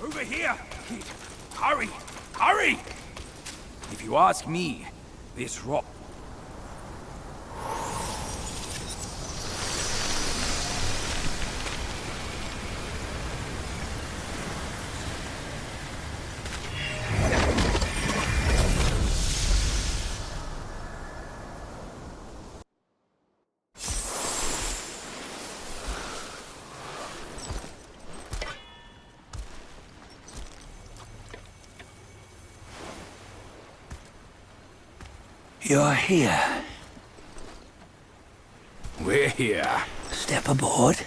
Over here, kid. Hurry! Hurry! If you ask me, this rock... You're here. We're here. Step aboard.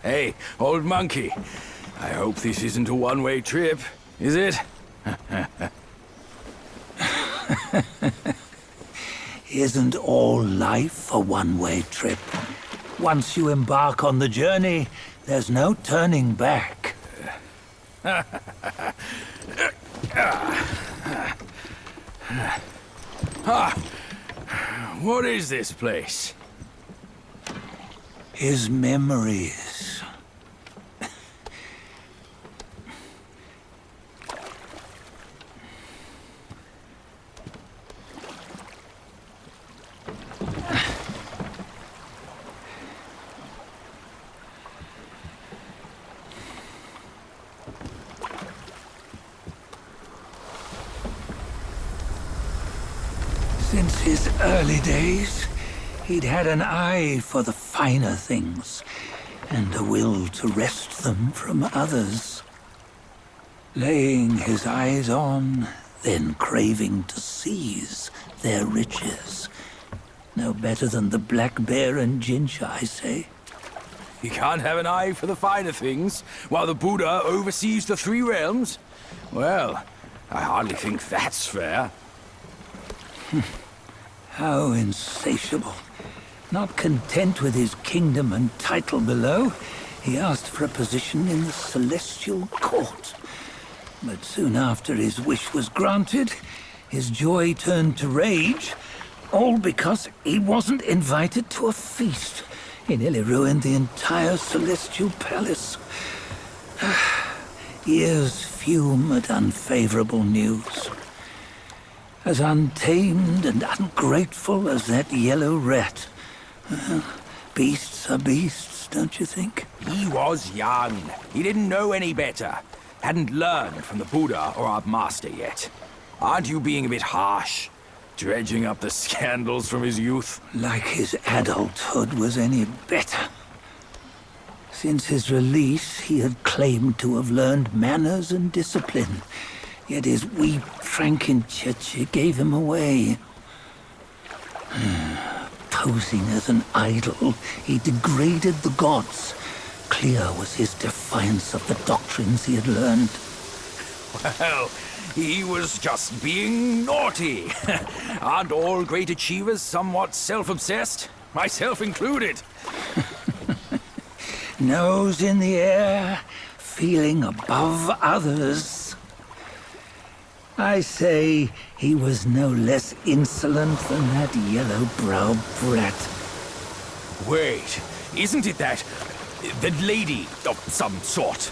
Hey, old monkey. I hope this isn't a one-way trip, is it? Isn't all life a one-way trip? Once you embark on the journey, there's no turning back. What is this place? His memories. Since his early days, he'd had an eye for the finer things, and a will to wrest them from others. Laying his eyes on, then craving to seize their riches. No better than the black bear and Jinch, I say. You can't have an eye for the finer things, while the Buddha oversees the three realms? Well, I hardly think that's fair. How insatiable. Not content with his kingdom and title below, he asked for a position in the celestial court. But soon after his wish was granted, his joy turned to rage, all because he wasn't invited to a feast. He nearly ruined the entire celestial palace. Ears fume at unfavorable news. As untamed and ungrateful as that yellow rat. Beasts are beasts, don't you think? He was young. He didn't know any better. Hadn't learned from the Buddha or our master yet. Aren't you being a bit harsh? Dredging up the scandals from his youth? Like his adulthood was any better. Since his release, he had claimed to have learned manners and discipline. Yet his weak Frankenchurch gave him away. Posing as an idol, he degraded the gods. Clear was his defiance of the doctrines he had learned. Well, he was just being naughty. Aren't all great achievers somewhat self-obsessed? Myself included. Nose in the air, feeling above others. I say he was no less insolent than that yellow-browed brat. Wait, isn't it that lady of some sort?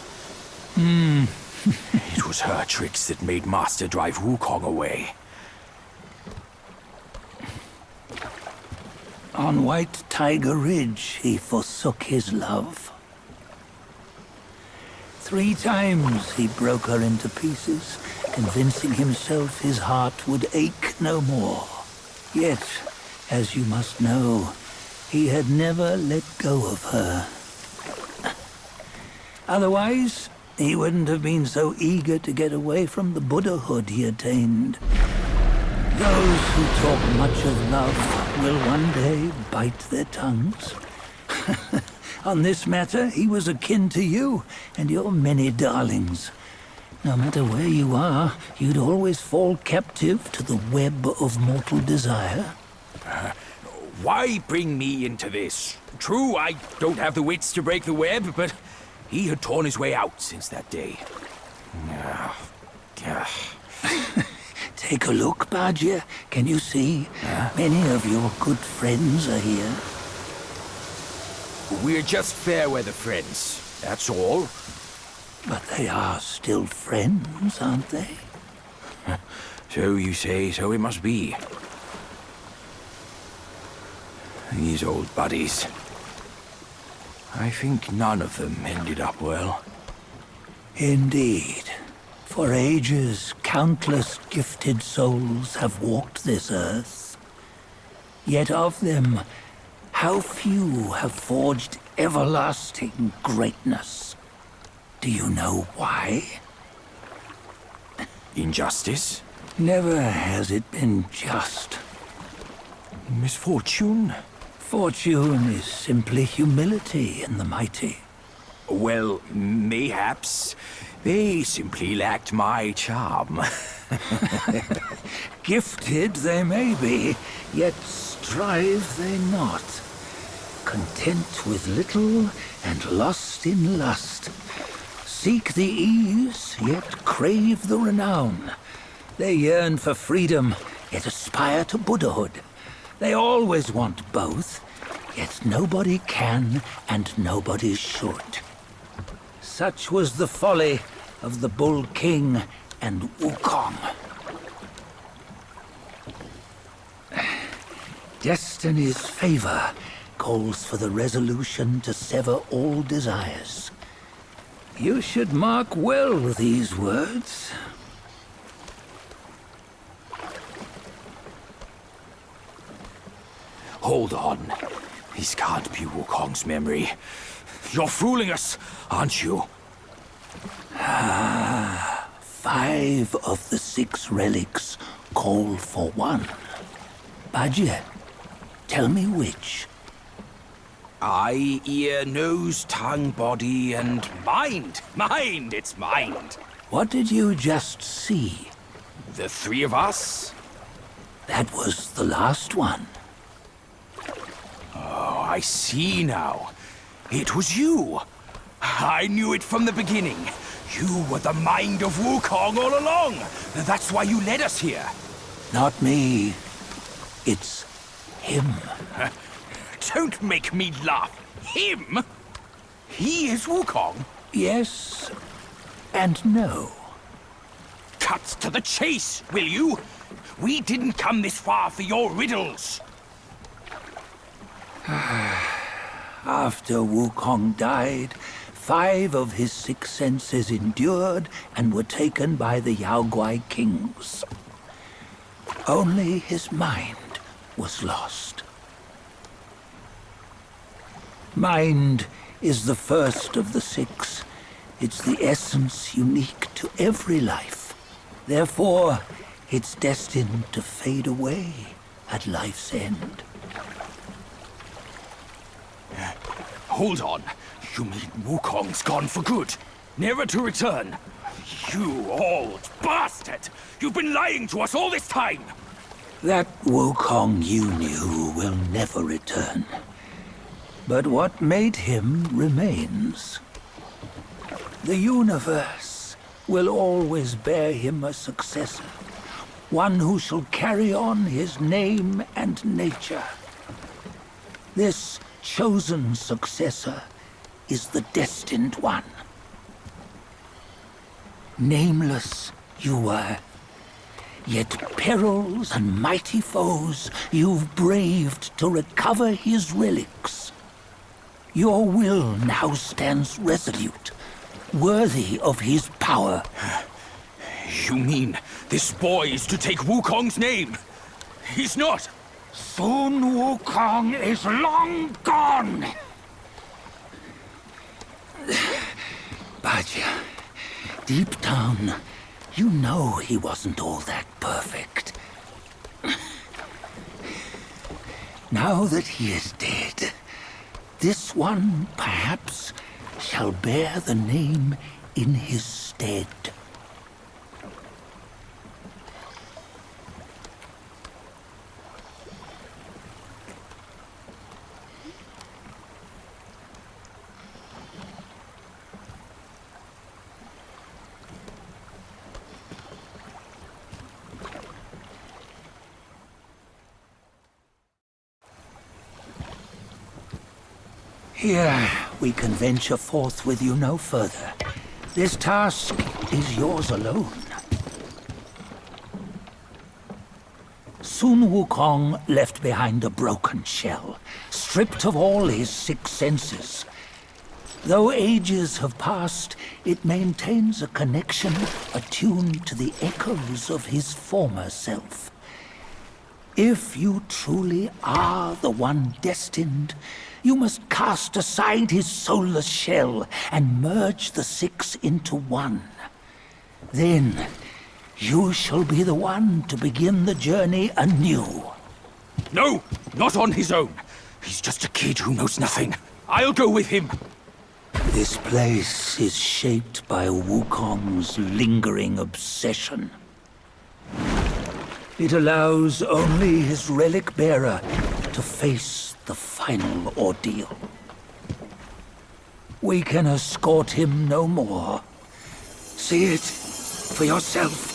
It was her tricks that made Master drive Wukong away. On White Tiger Ridge, he forsook his love. 3 times he broke her into pieces, convincing himself his heart would ache no more. Yet, as you must know, he had never let go of her. Otherwise, he wouldn't have been so eager to get away from the Buddhahood he attained. Those who talk much of love will one day bite their tongues. On this matter, he was akin to you and your many darlings. No matter where you are, you'd always fall captive to the web of mortal desire. Why bring me into this? True, I don't have the wits to break the web, but he had torn his way out since that day. Take a look, Bajia. Can you see? Many of your good friends are here. We're just fair weather friends, that's all. But they are still friends, aren't they? So you say, so it must be. These old buddies. I think none of them ended up well. Indeed. For ages, countless gifted souls have walked this earth. Yet of them, how few have forged everlasting greatness? Do you know why? Injustice? Never has it been just. Misfortune? Fortune is simply humility in the mighty. Well, mayhaps they simply lacked my charm. Gifted they may be, yet strive they not. Content with little and lost in lust. Seek the ease, yet crave the renown. They yearn for freedom, yet aspire to Buddhahood. They always want both, yet nobody can and nobody should. Such was the folly of the Bull King and Wukong. Destiny's favor calls for the resolution to sever all desires. You should mark well these words. Hold on. This can't be Wukong's memory. You're fooling us, aren't you? 5 of the 6 relics call for one. Bajie, tell me which. Eye, ear, nose, tongue, body, and mind. Mind, it's mind. What did you just see? The 3 of us? That was the last one. Oh, I see now. It was you. I knew it from the beginning. You were the mind of Wukong all along. That's why you led us here. Not me. It's him. Don't make me laugh. Him? He is Wukong? Yes and no. Cut to the chase, will you? We didn't come this far for your riddles. After Wukong died, 5 of his 6 senses endured and were taken by the Yaoguai kings. Only his mind was lost. Mind is the first of the 6. It's the essence unique to every life. Therefore, it's destined to fade away at life's end. Hold on. You mean Wukong's gone for good? Never to return? You old bastard! You've been lying to us all this time! That Wukong you knew will never return. But what made him remains. The universe will always bear him a successor. One who shall carry on his name and nature. This chosen successor is the destined one. Nameless you were, yet perils and mighty foes you've braved to recover his relics. Your will now stands resolute, worthy of his power. You mean this boy is to take Wukong's name? He's not! Soon Wukong is long gone! Bajie, deep down, you know he wasn't all that perfect. Now that he is dead, this one, perhaps, shall bear the name in his stead. Here, we can venture forth with you no further. This task is yours alone. Sun Wukong left behind a broken shell, stripped of all his 6 senses. Though ages have passed, it maintains a connection attuned to the echoes of his former self. If you truly are the one destined, you must cast aside his soulless shell and merge the 6 into one. Then, you shall be the one to begin the journey anew. No, not on his own. He's just a kid who knows nothing. I'll go with him. This place is shaped by Wukong's lingering obsession. It allows only his relic bearer to face the final ordeal. We can escort him no more. See it for yourself.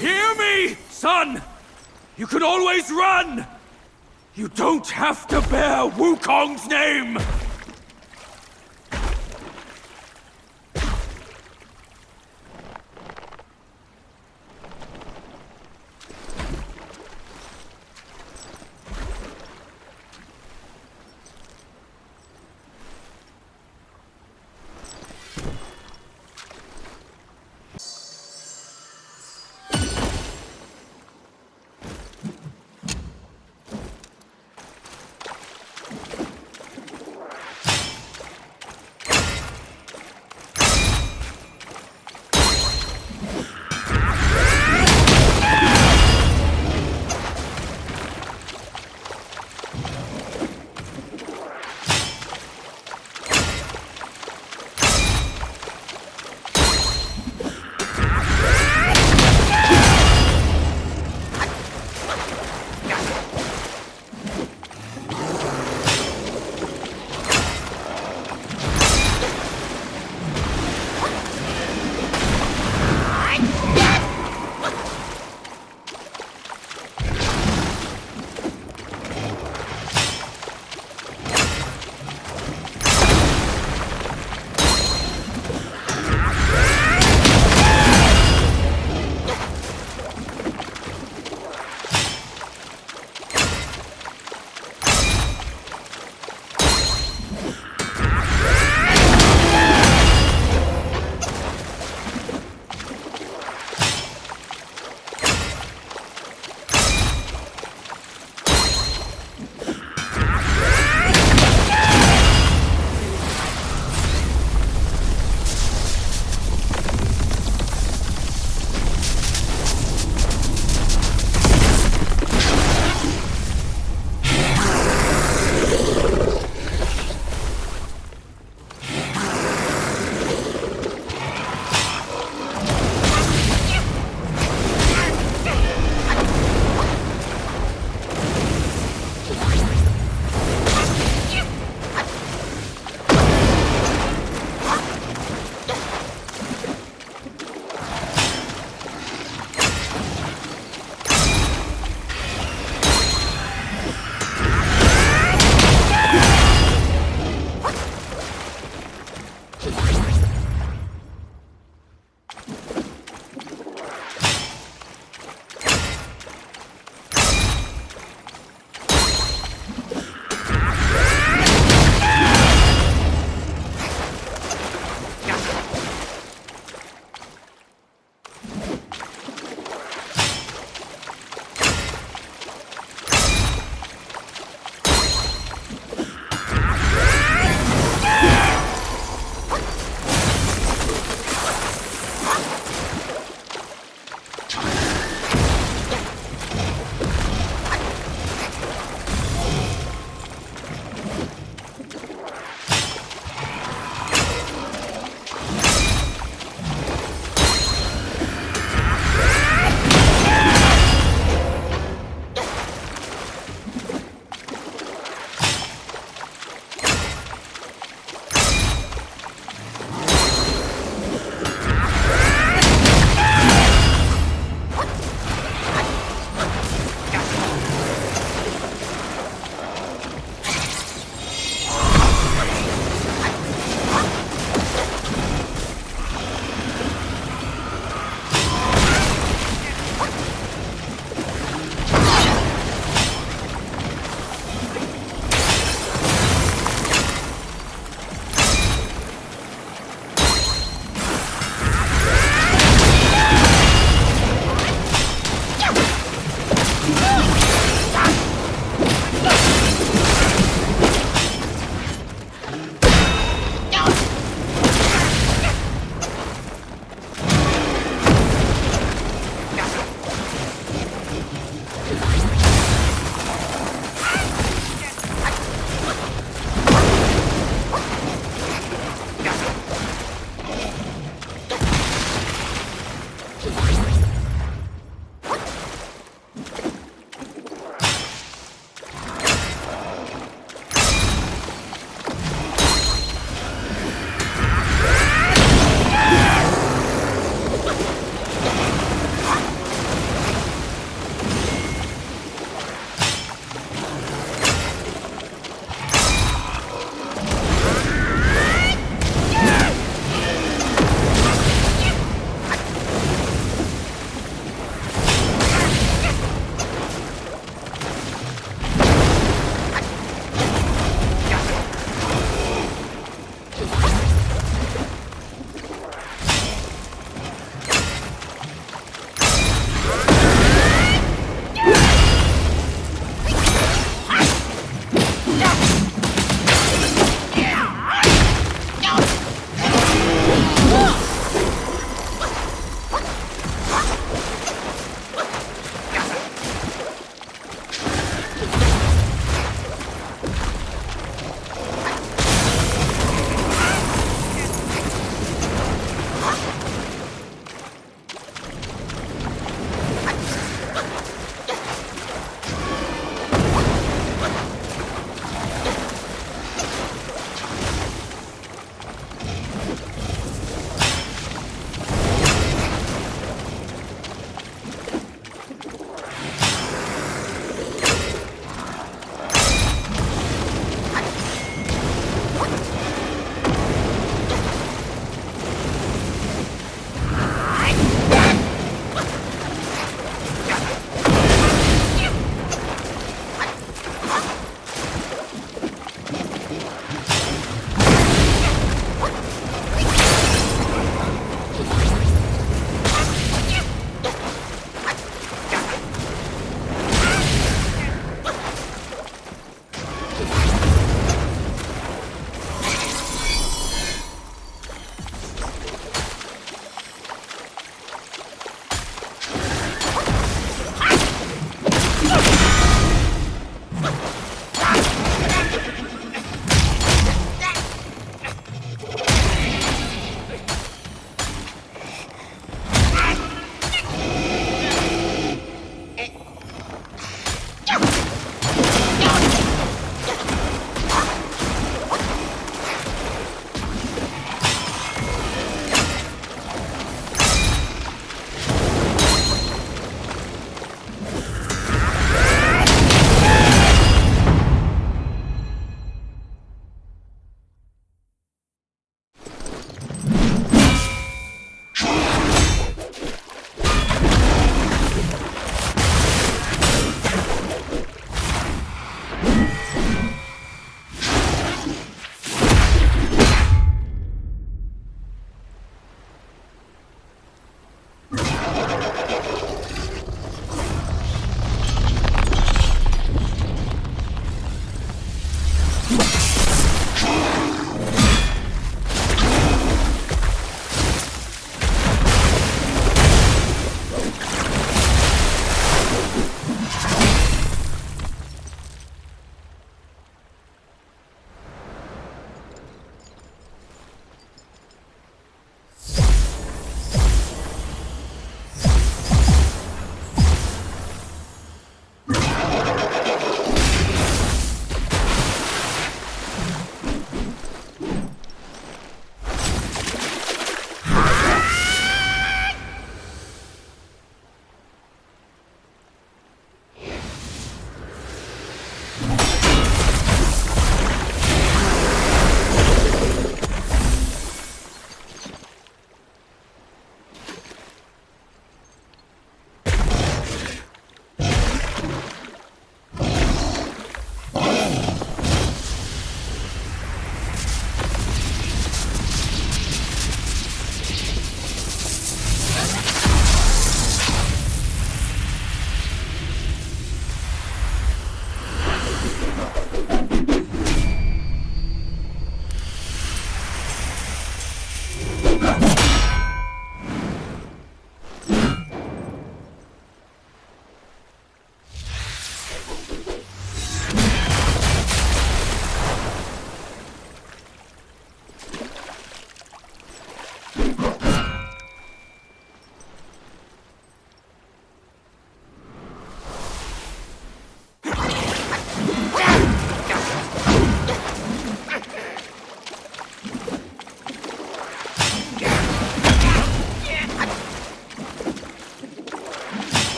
Hear me, son! You can always run! You don't have to bear Wukong's name!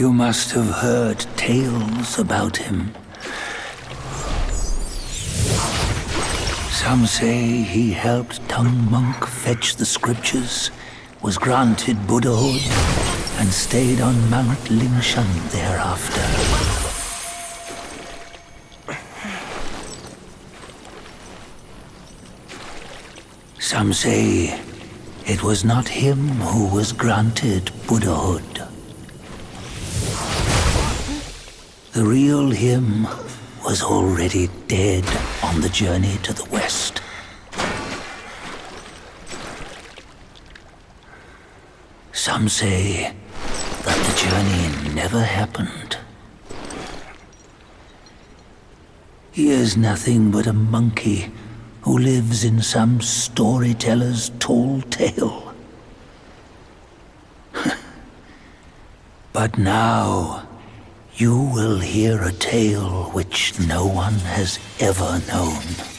You must have heard tales about him. Some say he helped Tung Monk fetch the scriptures, was granted Buddhahood, and stayed on Mount Lingshan thereafter. Some say it was not him who was granted Buddhahood. The real him was already dead on the journey to the west. Some say that the journey never happened. He is nothing but a monkey who lives in some storyteller's tall tale. But now, you will hear a tale which no one has ever known.